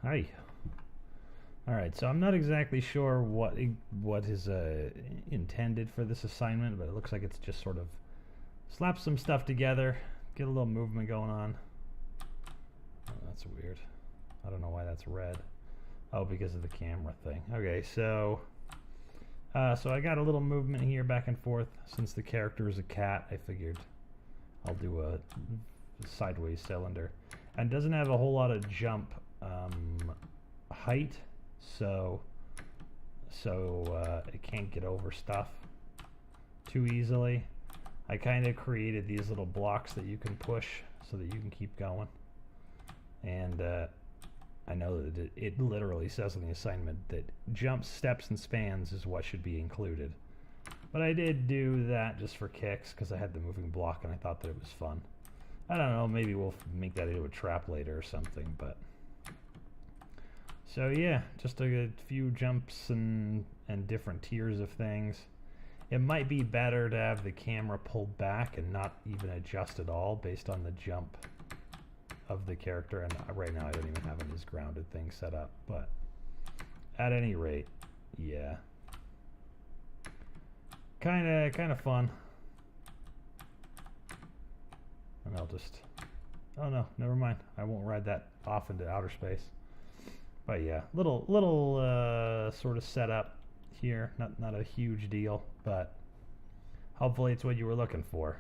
Hi. Alright, so I'm not exactly sure what is intended for this assignment, but it looks like it's just sort of slap some stuff together, get a little movement going on. Oh, that's weird. I don't know why that's red. Oh, because of the camera thing. Okay, so I got a little movement here back and forth. Since the character is a cat, I figured I'll do a sideways cylinder. And it doesn't have a whole lot of jump height, so it can't get over stuff too easily. I kind of created these little blocks that you can push so that you can keep going. And I know that it literally says on the assignment that jumps, steps, and spans is what should be included. But I did do that just for kicks because I had the moving block and I thought that it was fun. I don't know, maybe we'll make that into a trap later or something, but... So yeah, just a few jumps and different tiers of things. It might be better to have the camera pulled back and not even adjust at all based on the jump of the character. And right now I don't even have this grounded thing set up, but at any rate, yeah. Kinda fun. And I'll just... Oh no, never mind. I won't ride that off into outer space. But yeah, little sort of setup here. Not a huge deal, but hopefully it's what you were looking for.